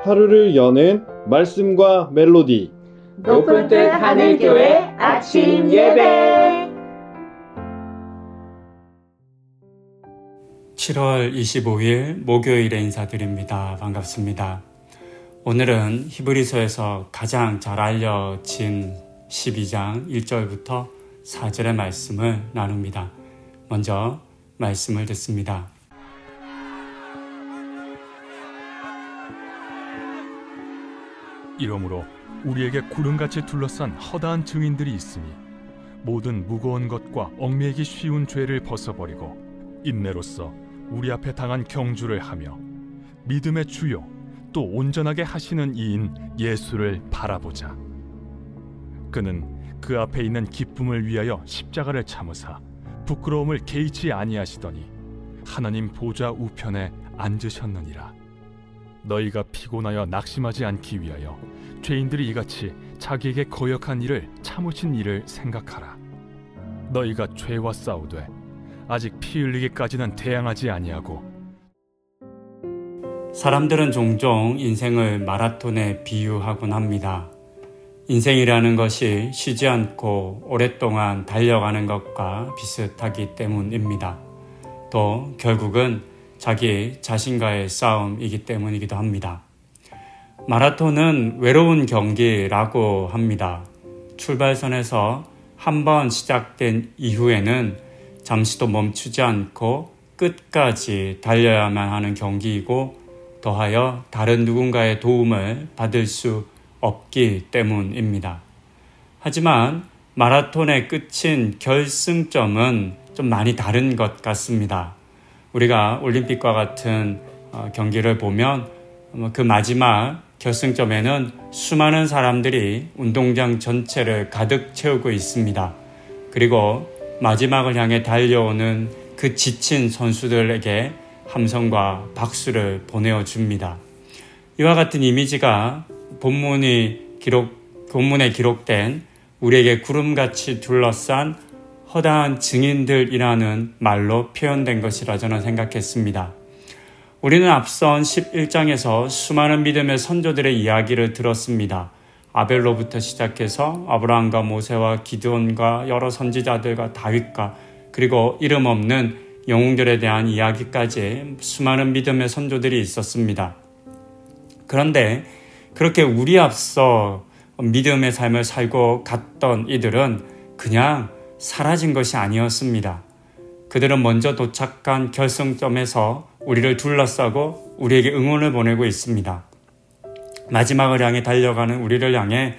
하루를 여는 말씀과 멜로디 높은 뜻 하늘교회 아침 예배 7월 25일 목요일에 인사드립니다. 반갑습니다. 오늘은 히브리서에서 가장 잘 알려진 12장 1절부터 4절의 말씀을 나눕니다. 먼저 말씀을 듣습니다. 이러므로 우리에게 구름같이 둘러싼 허다한 증인들이 있으니 모든 무거운 것과 얽매이기 쉬운 죄를 벗어버리고 인내로써 우리 앞에 당한 경주를 하며 믿음의 주요 또 온전하게 하시는 이인 예수를 바라보자. 그는 그 앞에 있는 기쁨을 위하여 십자가를 참으사 부끄러움을 개의치 아니하시더니 하나님 보좌 우편에 앉으셨느니라. 너희가 피곤하여 낙심하지 않기 위하여 죄인들이 이같이 자기에게 거역한 일을 참으신 일을 생각하라. 너희가 죄와 싸우되 아직 피 흘리기까지는 대항하지 아니하고. 사람들은 종종 인생을 마라톤에 비유하곤 합니다. 인생이라는 것이 쉬지 않고 오랫동안 달려가는 것과 비슷하기 때문입니다. 또 결국은 자기 자신과의 싸움이기 때문이기도 합니다. 마라톤은 외로운 경기라고 합니다. 출발선에서 한번 시작된 이후에는 잠시도 멈추지 않고 끝까지 달려야만 하는 경기이고 더하여 다른 누군가의 도움을 받을 수 없기 때문입니다. 하지만 마라톤의 끝인 결승점은 좀 많이 다른 것 같습니다. 우리가 올림픽과 같은 경기를 보면 그 마지막 결승점에는 수많은 사람들이 운동장 전체를 가득 채우고 있습니다. 그리고 마지막을 향해 달려오는 그 지친 선수들에게 함성과 박수를 보내줍니다. 이와 같은 이미지가 본문에 기록된 우리에게 구름같이 둘러싼 허다한 증인들이라는 말로 표현된 것이라 저는 생각했습니다. 우리는 앞선 11장에서 수많은 믿음의 선조들의 이야기를 들었습니다. 아벨로부터 시작해서 아브라함과 모세와 기드온과 여러 선지자들과 다윗과 그리고 이름 없는 영웅들에 대한 이야기까지 수많은 믿음의 선조들이 있었습니다. 그런데 그렇게 우리 앞서 믿음의 삶을 살고 갔던 이들은 그냥 사라진 것이 아니었습니다. 그들은 먼저 도착한 결승점에서 우리를 둘러싸고 우리에게 응원을 보내고 있습니다. 마지막을 향해 달려가는 우리를 향해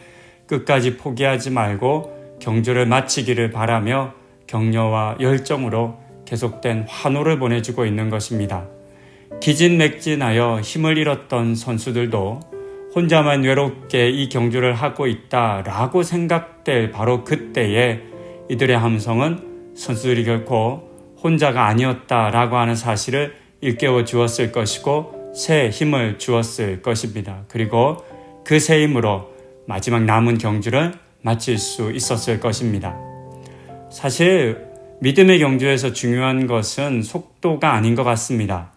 끝까지 포기하지 말고 경주를 마치기를 바라며 격려와 열정으로 계속된 환호를 보내주고 있는 것입니다. 기진맥진하여 힘을 잃었던 선수들도 혼자만 외롭게 이 경주를 하고 있다라고 생각될 바로 그때에 이들의 함성은 선수들이 결코 혼자가 아니었다라고 하는 사실을 일깨워 주었을 것이고 새 힘을 주었을 것입니다. 그리고 그 새 힘으로 마지막 남은 경주를 마칠 수 있었을 것입니다. 사실 믿음의 경주에서 중요한 것은 속도가 아닌 것 같습니다.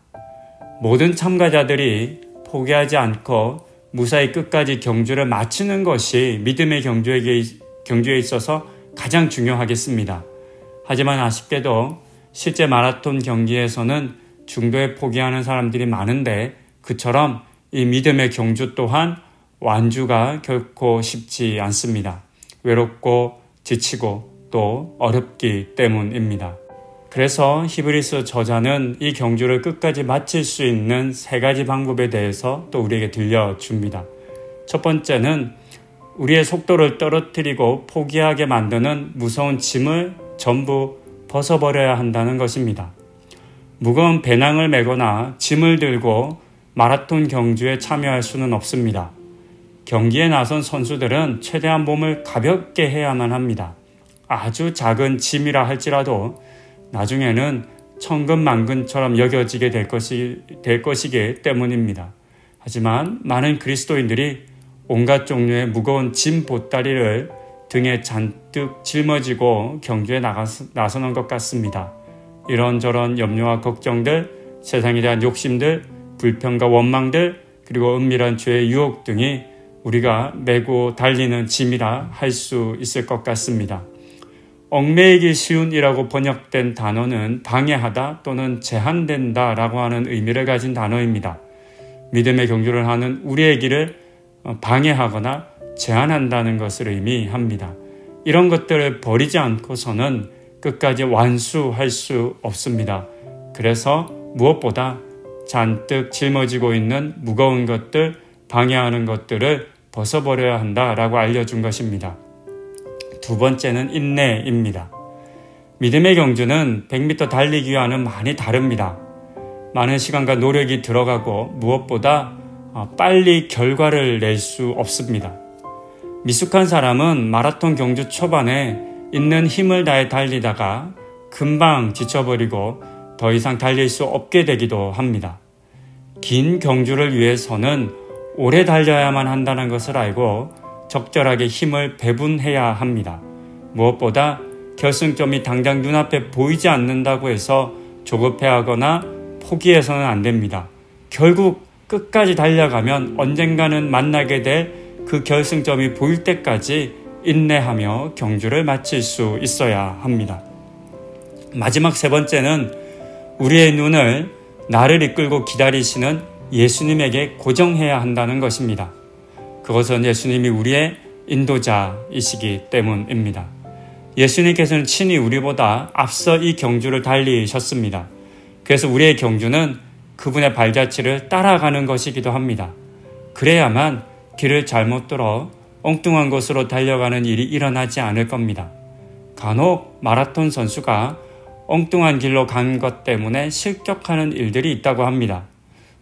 모든 참가자들이 포기하지 않고 무사히 끝까지 경주를 마치는 것이 믿음의 경주에 있어서 가장 중요하겠습니다. 하지만 아쉽게도 실제 마라톤 경기에서는 중도에 포기하는 사람들이 많은데 그처럼 이 믿음의 경주 또한 완주가 결코 쉽지 않습니다. 외롭고 지치고 또 어렵기 때문입니다. 그래서 히브리서 저자는 이 경주를 끝까지 마칠 수 있는 세 가지 방법에 대해서 또 우리에게 들려줍니다. 첫 번째는 우리의 속도를 떨어뜨리고 포기하게 만드는 무서운 짐을 전부 벗어버려야 한다는 것입니다. 무거운 배낭을 메거나 짐을 들고 마라톤 경주에 참여할 수는 없습니다. 경기에 나선 선수들은 최대한 몸을 가볍게 해야만 합니다. 아주 작은 짐이라 할지라도 나중에는 천근만근처럼 여겨지게 될 것이기 때문입니다. 하지만 많은 그리스도인들이 온갖 종류의 무거운 짐 보따리를 등에 잔뜩 짊어지고 경주에 나서는 것 같습니다. 이런저런 염려와 걱정들, 세상에 대한 욕심들, 불평과 원망들, 그리고 은밀한 죄의 유혹 등이 우리가 메고 달리는 짐이라 할 수 있을 것 같습니다. 얽매이기 쉬운이라고 번역된 단어는 방해하다 또는 제한된다 라고 하는 의미를 가진 단어입니다. 믿음의 경주를 하는 우리의 길을 방해하거나 제한한다는 것을 의미합니다. 이런 것들을 버리지 않고서는 끝까지 완수할 수 없습니다. 그래서 무엇보다 잔뜩 짊어지고 있는 무거운 것들, 방해하는 것들을 벗어버려야 한다라고 알려준 것입니다. 두 번째는 인내입니다. 믿음의 경주는 100m 달리기와는 많이 다릅니다. 많은 시간과 노력이 들어가고 무엇보다 빨리 결과를 낼 수 없습니다. 미숙한 사람은 마라톤 경주 초반에 있는 힘을 다해 달리다가 금방 지쳐버리고 더 이상 달릴 수 없게 되기도 합니다. 긴 경주를 위해서는 오래 달려야만 한다는 것을 알고 적절하게 힘을 배분해야 합니다. 무엇보다 결승점이 당장 눈앞에 보이지 않는다고 해서 조급해하거나 포기해서는 안 됩니다. 결국 끝까지 달려가면 언젠가는 만나게 될 그 결승점이 보일 때까지 인내하며 경주를 마칠 수 있어야 합니다. 마지막 세 번째는 우리의 눈을 나를 이끌고 기다리시는 예수님에게 고정해야 한다는 것입니다. 그것은 예수님이 우리의 인도자이시기 때문입니다. 예수님께서는 친히 우리보다 앞서 이 경주를 달리셨습니다. 그래서 우리의 경주는 그분의 발자취를 따라가는 것이기도 합니다. 그래야만 길을 잘못 들어 엉뚱한 곳으로 달려가는 일이 일어나지 않을 겁니다. 간혹 마라톤 선수가 엉뚱한 길로 간 것 때문에 실격하는 일들이 있다고 합니다.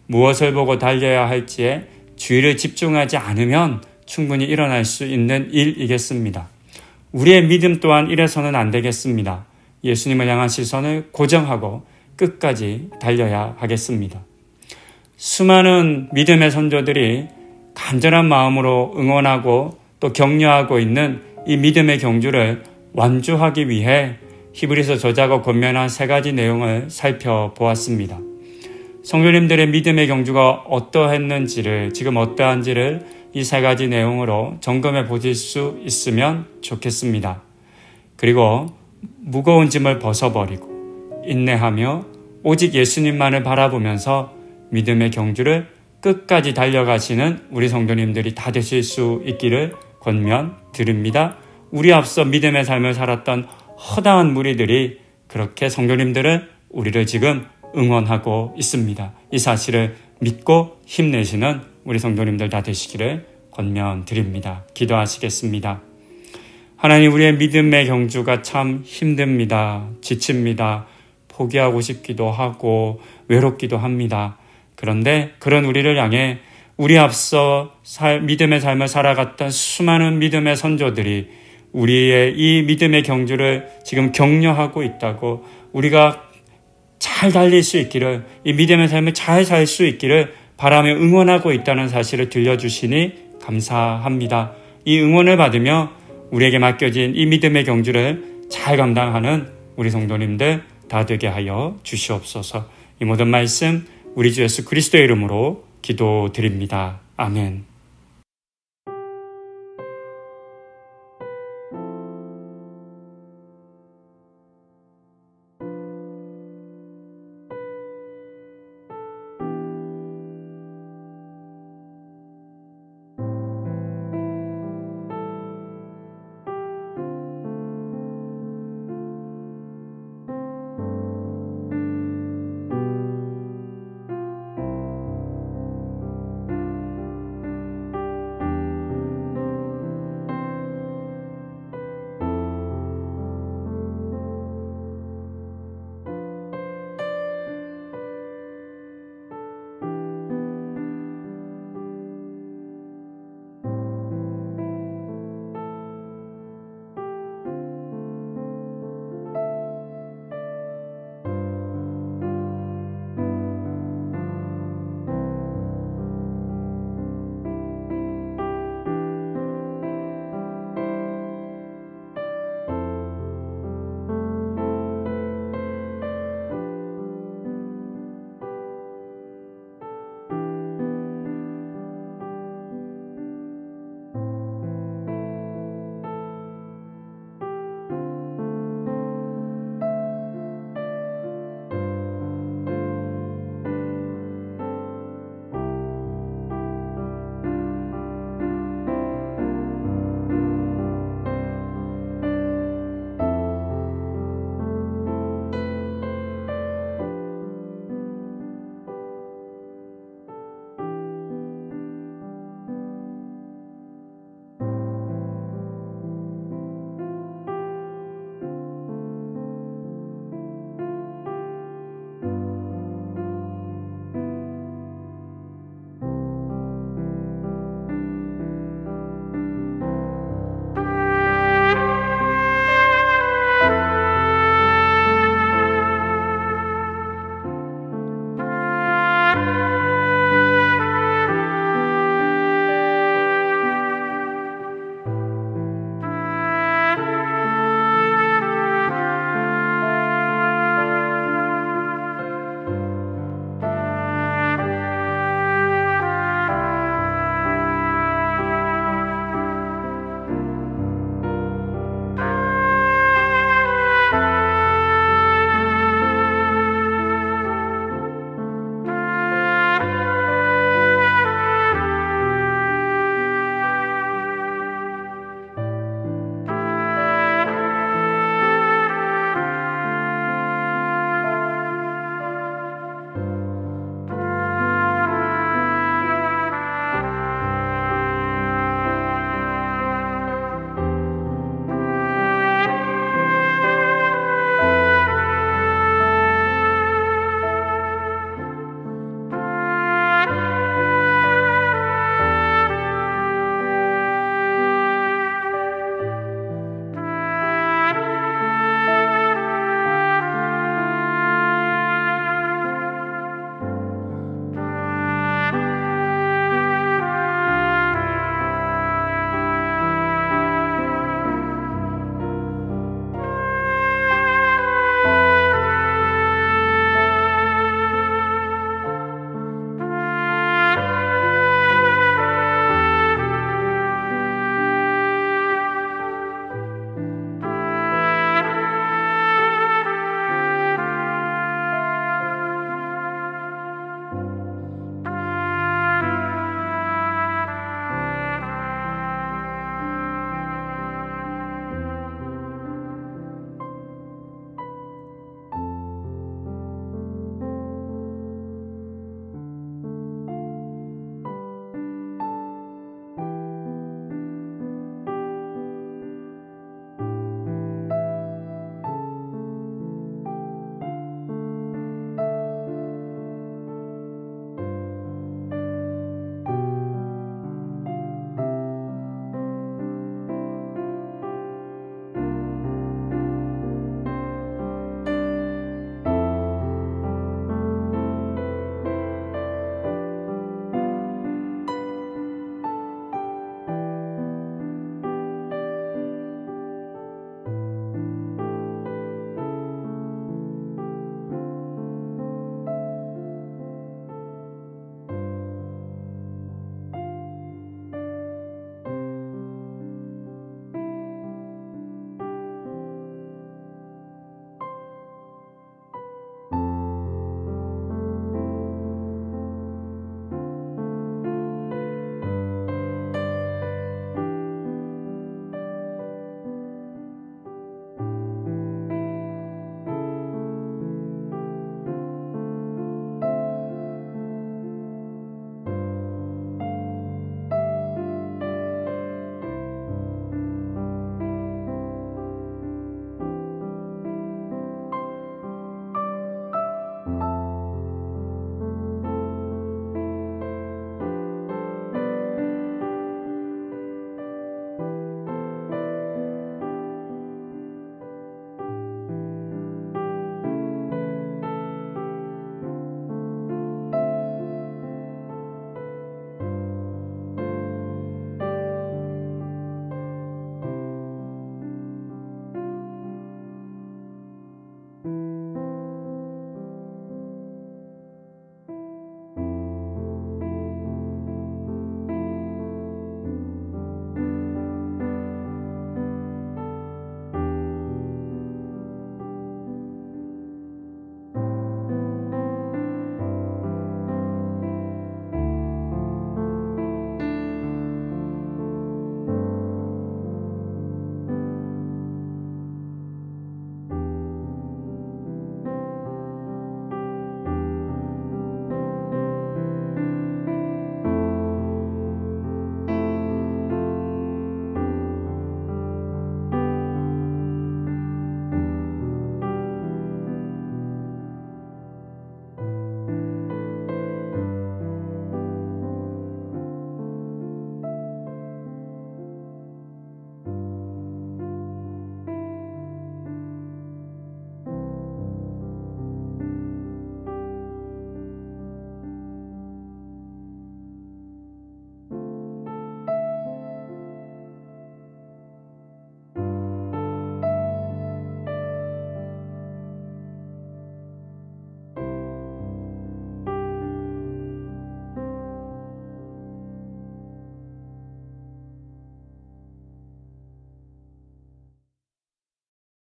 무엇을 보고 달려야 할지에 주의를 집중하지 않으면 충분히 일어날 수 있는 일이겠습니다. 우리의 믿음 또한 이래서는 안 되겠습니다. 예수님을 향한 시선을 고정하고 끝까지 달려야 하겠습니다. 수많은 믿음의 선조들이 간절한 마음으로 응원하고 또 격려하고 있는 이 믿음의 경주를 완주하기 위해 히브리서 저자가 권면한 세 가지 내용을 살펴보았습니다. 성도님들의 믿음의 경주가 어떠했는지를, 지금 어떠한지를 이 세 가지 내용으로 점검해 보실 수 있으면 좋겠습니다. 그리고 무거운 짐을 벗어버리고 인내하며 오직 예수님만을 바라보면서 믿음의 경주를 끝까지 달려가시는 우리 성도님들이 다 되실 수 있기를 권면드립니다. 우리 앞서 믿음의 삶을 살았던 허다한 무리들이 그렇게 성도님들은 우리를 지금 응원하고 있습니다. 이 사실을 믿고 힘내시는 우리 성도님들 다 되시기를 권면드립니다. 기도하시겠습니다. 하나님, 우리의 믿음의 경주가 참 힘듭니다. 지칩니다. 포기하고 싶기도 하고 외롭기도 합니다. 그런데 그런 우리를 향해 우리 앞서 믿음의 삶을 살아갔던 수많은 믿음의 선조들이 우리의 이 믿음의 경주를 지금 격려하고 있다고, 우리가 잘 달릴 수 있기를, 이 믿음의 삶을 잘 살 수 있기를 바라며 응원하고 있다는 사실을 들려주시니 감사합니다. 이 응원을 받으며 우리에게 맡겨진 이 믿음의 경주를 잘 감당하는 우리 성도님들 다 되게 하여 주시옵소서. 이 모든 말씀 우리 주 예수 그리스도의 이름으로 기도드립니다. 아멘.